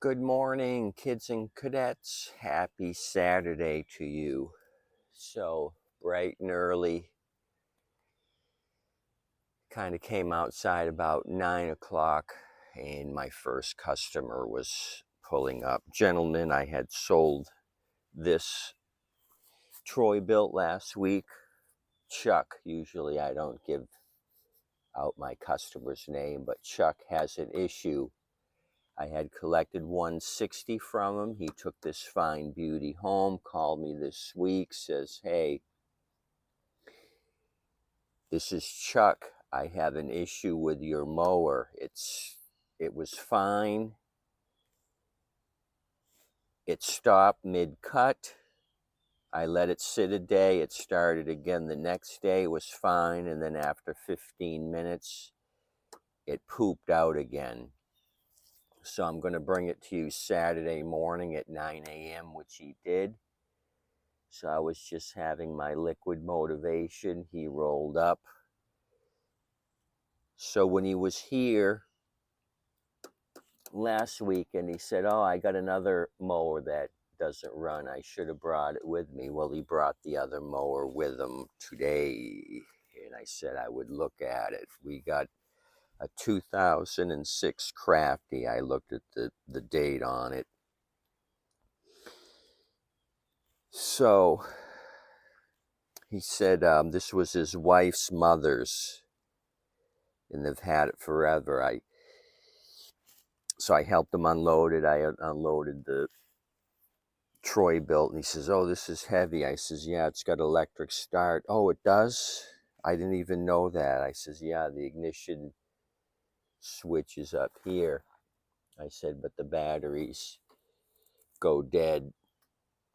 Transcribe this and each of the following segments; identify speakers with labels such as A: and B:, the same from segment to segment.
A: Good morning, kids and cadets. Happy Saturday to you. So bright and early. Kind of came outside about 9 o'clock, and my first customer was pulling up. Gentleman, I had sold this Troy-Bilt last week. Chuck, usually I don't give out my customer's name, but Chuck has an issue. I had collected 160 from him. He took this fine beauty home, called me this week, says, hey, this is Chuck. I have an issue with your mower. It was fine. It stopped mid-cut. I let it sit a day. It started again the next day. It was fine. And then after 15 minutes, it pooped out again. So I'm going to bring it to you Saturday morning at 9 a.m., which he did. So I was just having my liquid motivation. He rolled up. So when he was here last week and he said, oh, I got another mower that doesn't run. I should have brought it with me. Well, he brought the other mower with him today. And I said I would look at it. We got a 2006 Crafty. I looked at the date on it. So he said this was his wife's mother's, and they've had it forever. So I helped him unload it. I unloaded the Troy-Bilt, and he says, oh, this is heavy. I says, yeah, it's got electric start. Oh, it does? I didn't even know that. I says, yeah, the ignition switch is up here. I said, but the batteries go dead.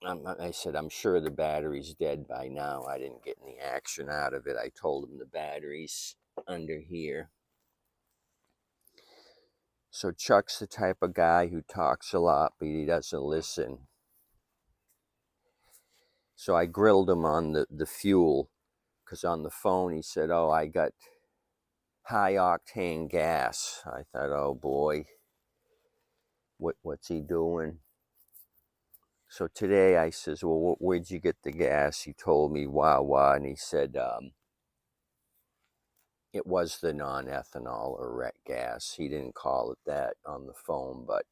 A: I said, I'm sure the battery's dead by now. I didn't get any action out of it. I told him the battery's under here. So Chuck's the type of guy who talks a lot, but he doesn't listen. So I grilled him on the fuel, because on the phone he said, oh, I got high octane gas. I thought, oh boy, what's he doing? So today I says, well, where'd you get the gas? He told me Wawa, and he said it was the non-ethanol or RET gas. He didn't call it that on the phone, but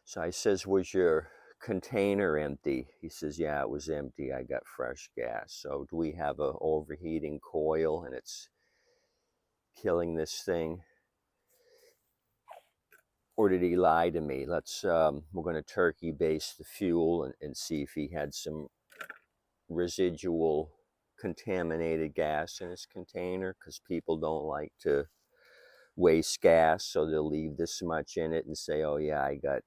A: so I says, was your container empty? He says, yeah, it was empty. I got fresh gas. So do we have a overheating coil and it's killing this thing? Or did he lie to me? We're going to turkey base the fuel and see if he had some residual contaminated gas in his container, because people don't like to waste gas, so they'll leave this much in it and say, oh yeah, I got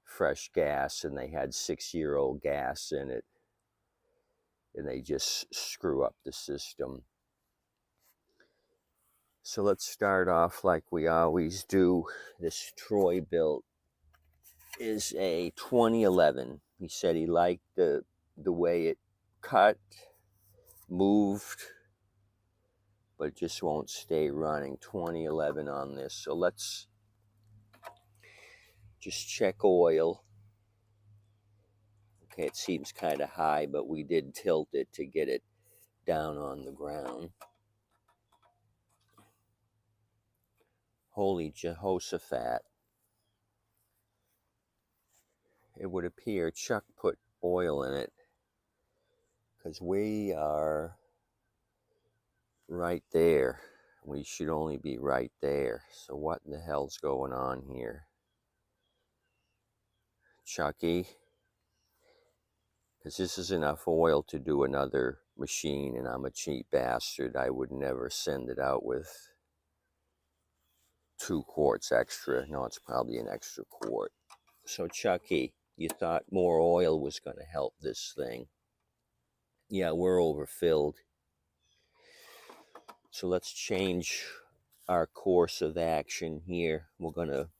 A: fresh gas, and they had 6-year-old gas in it, and they just screw up the system. So let's start off like we always do. This Troy-Bilt is a 2011. He said he liked the way it cut, moved, but it just won't stay running. 2011 on this. So let's just check oil. Okay, it seems kind of high, but we did tilt it to get it down on the ground. Holy Jehoshaphat. It would appear Chuck put oil in it, because we are right there. We should only be right there. So what in the hell's going on here? Chucky? Because this is enough oil to do another machine, and I'm a cheap bastard. I would never send it out with 2 quarts extra. No, it's probably an extra quart. So Chucky, you thought more oil was going to help this thing. Yeah, we're overfilled. So let's change our course of action here. We're going to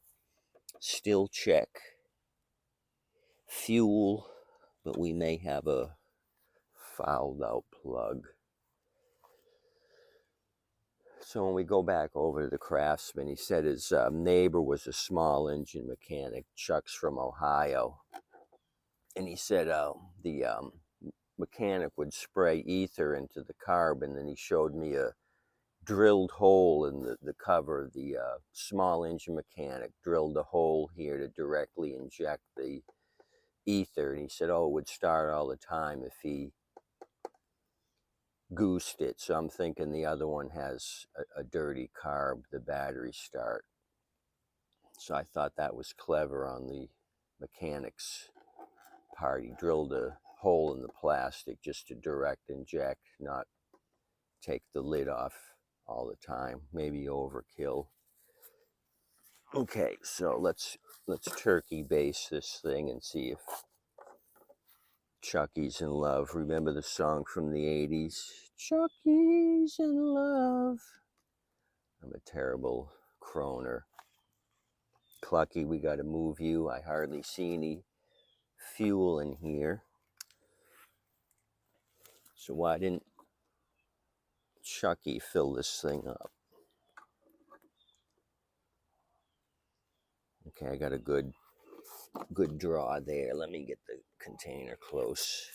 A: still check fuel, but we may have a fouled out plug. So when we go back over to the Craftsman, he said his neighbor was a small engine mechanic. Chuck's from Ohio. And he said the mechanic would spray ether into the carb, and then he showed me a drilled hole in the cover of the small engine mechanic, drilled a hole here to directly inject the ether. And he said, oh, it would start all the time if he goosed it. So I'm thinking the other one has a dirty carb, the battery start. So I thought that was clever on the mechanic's part. He drilled a hole in the plastic just to direct inject, not take the lid off all the time. Maybe overkill. Okay, so let's turkey base this thing and see if Chucky's in love. Remember the song from the 80s? Chucky's in love. I'm a terrible croner. Clucky, we got to move you. I hardly see any fuel in here. So why didn't Chucky fill this thing up? Okay, I got a good draw there. Let me get the container close.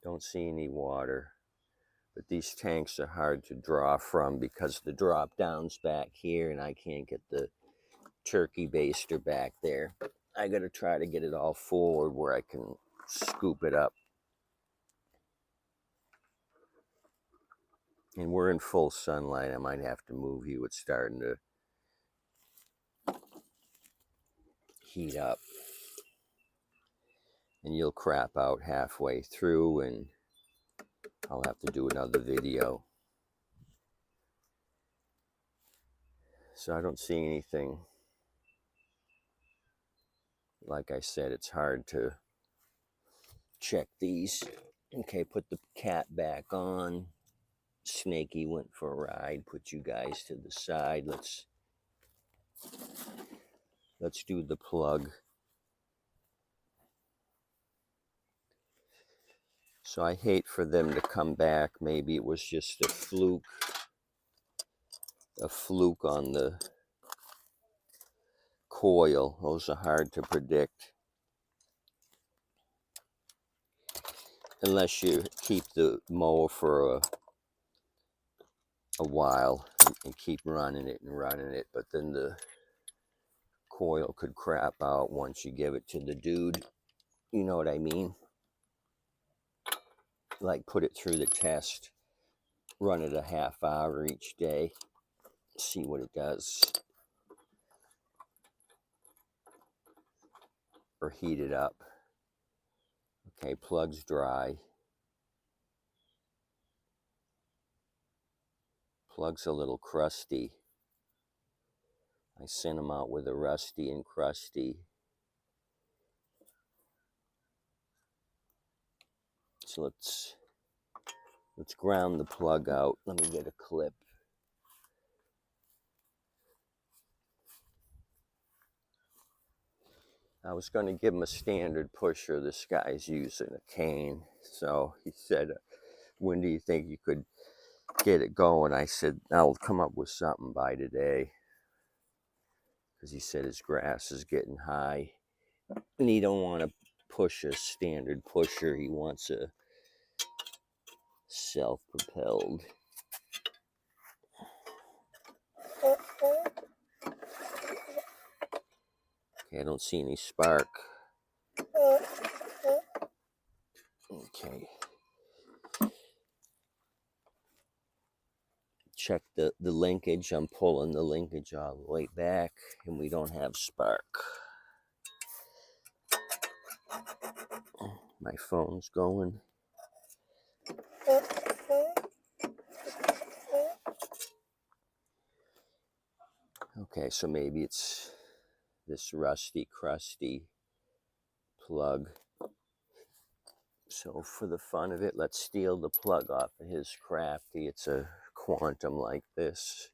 A: Don't see any water. But these tanks are hard to draw from because the drop down's back here and I can't get the turkey baster back there. I gotta try to get it all forward where I can scoop it up. And we're in full sunlight. I might have to move you. It's starting to heat up. And you'll crap out halfway through and I'll have to do another video. So I don't see anything. Like I said, it's hard to check these. Okay, put the cat back on. Snaky went for a ride. Put you guys to the side. Let's do the plug. So I hate for them to come back. Maybe it was just a fluke on the coil. Those are hard to predict. Unless you keep the mower for a while and keep running it. But then the coil could crap out once you give it to the dude. You know what I mean? Like put it through the test. Run it a half hour each day. See what it does. Or heat it up. Okay, plug's dry. Plug's a little crusty. I sent them out with a rusty and crusty. So let's ground the plug out. Let me get a clip. I was going to give him a standard pusher. This guy's using a cane. So he said, when do you think you could get it going? I said, I'll come up with something by today. Because he said his grass is getting high. And he don't want to push a standard pusher. He wants a self-propelled. Okay, I don't see any spark. Okay. Check the linkage. I'm pulling the linkage all the way back and we don't have spark. My phone's going. Okay, so maybe it's this rusty, crusty plug. So for the fun of it, let's steal the plug off of his Crafty. It's a quantum like this.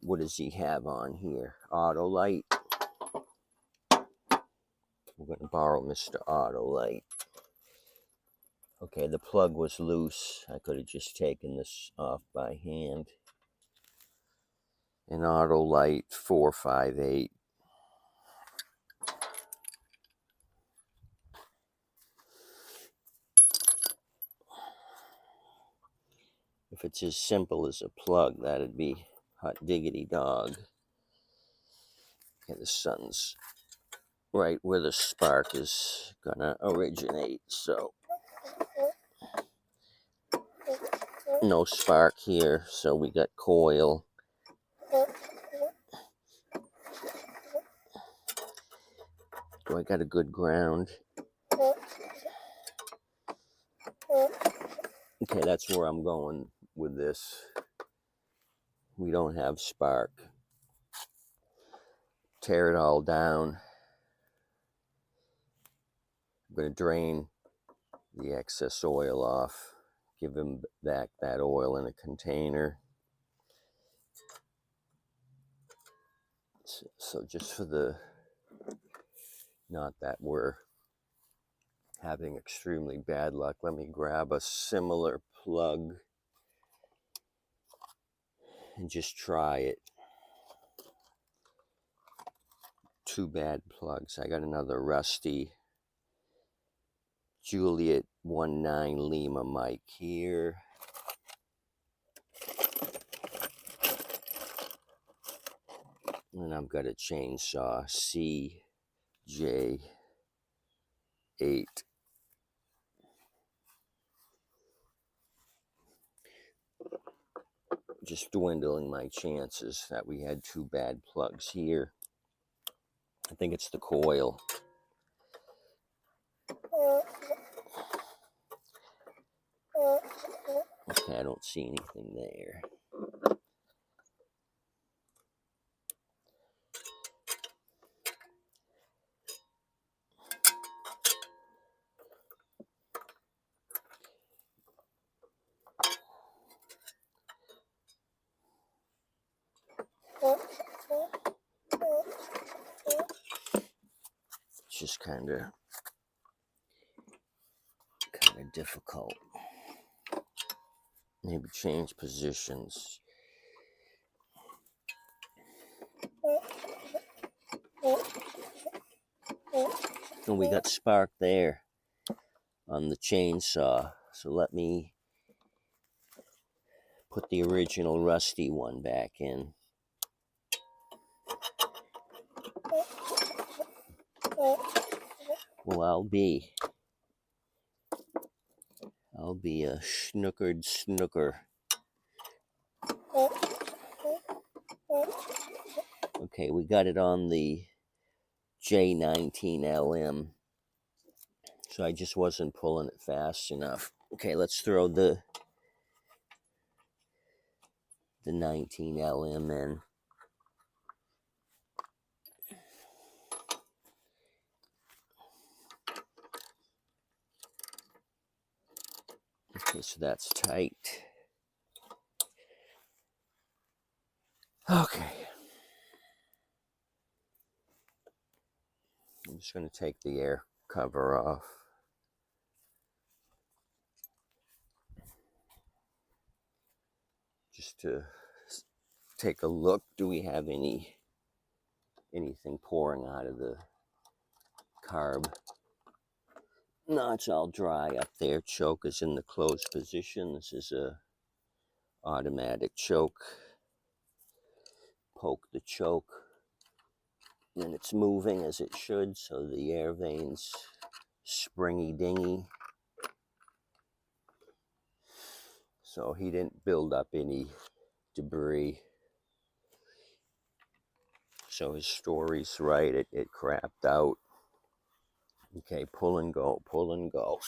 A: What does he have on here? Auto light. I'm going to borrow Mr. Autolite. Okay, the plug was loose. I could have just taken this off by hand. An Autolite 458. If it's as simple as a plug, that'd be hot diggity dog. Okay, the sun's right where the spark is gonna originate, so no spark here, so we got coil. Do I got a good ground? Okay, that's where I'm going with this. We don't have spark. Tear it all down. I'm going to drain the excess oil off. Give him back that oil in a container. So just for the, not that we're having extremely bad luck, let me grab a similar plug and just try it. Two bad plugs. I got another rusty Juliet 19 Lima mic here. And I've got a chainsaw CJ8. Just dwindling my chances that we had two bad plugs here. I think it's the coil. Okay, I don't see anything there. It's just kind of difficult. Maybe change positions. And we got spark there on the chainsaw. So let me put the original rusty one back in. Well, I'll be a snookered snooker. Okay, we got it on the J19LM. So I just wasn't pulling it fast enough. Okay, let's throw the 19LM in. Okay, so that's tight. Okay. I'm just going to take the air cover off. Just to take a look. Do we have anything pouring out of the carb? No, it's all dry up there. Choke is in the closed position. This is a automatic choke. Poke the choke. And it's moving as it should, so the air veins springy dingy. So he didn't build up any debris. So his story's right, it crapped out. Okay, pull and go, pull and go.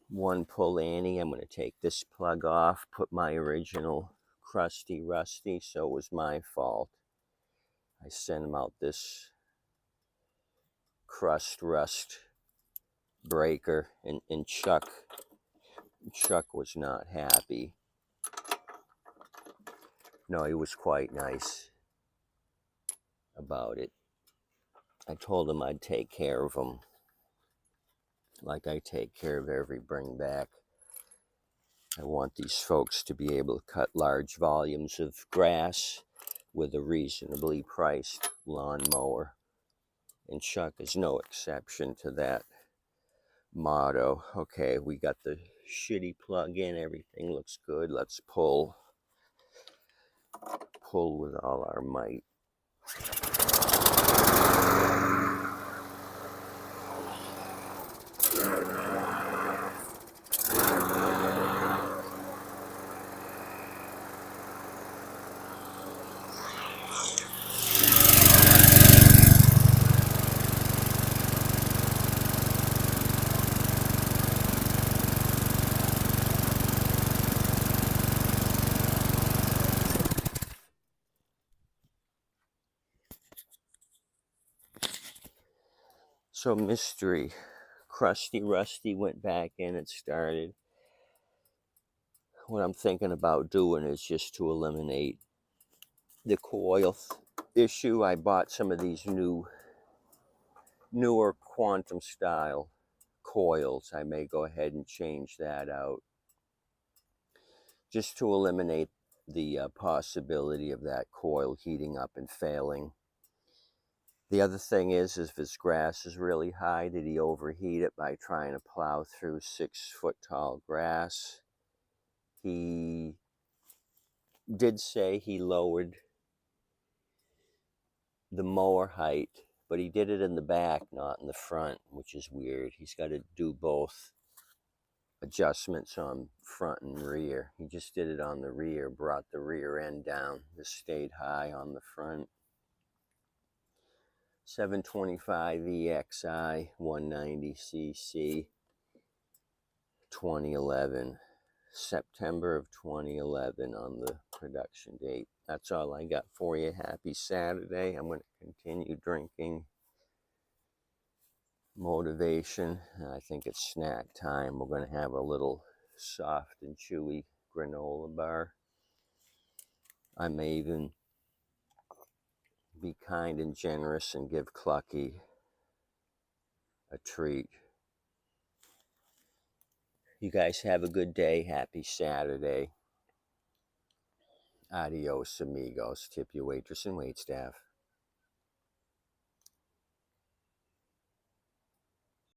A: One pull Annie, I'm going to take this plug off, put my original crusty rusty, so it was my fault. I sent him out this crust rust breaker, and Chuck was not happy. No, he was quite nice about it. I told him I'd take care of him like I take care of every bring back. I want these folks to be able to cut large volumes of grass with a reasonably priced lawnmower. And Chuck is no exception to that motto. Okay, we got the shitty plug in, everything looks good. Let's pull with all our might. So mystery, Crusty Rusty went back in and started. What I'm thinking about doing is just to eliminate the coil issue. I bought some of these newer quantum style coils. I may go ahead and change that out just to eliminate the possibility of that coil heating up and failing. The other thing is if his grass is really high, did he overheat it by trying to plow through 6-foot tall grass? He did say he lowered the mower height, but he did it in the back, not in the front, which is weird. He's got to do both adjustments on front and rear. He just did it on the rear, brought the rear end down. This stayed high on the front. 725 EXI 190cc 2011, September of 2011 on the production date. That's all I got for you. Happy Saturday. I'm going to continue drinking motivation. I think it's snack time. We're going to have a little soft and chewy granola bar. I may even be kind and generous and give Clucky a treat. You guys have a good day. Happy Saturday. Adios, amigos. Tip your waitress and waitstaff.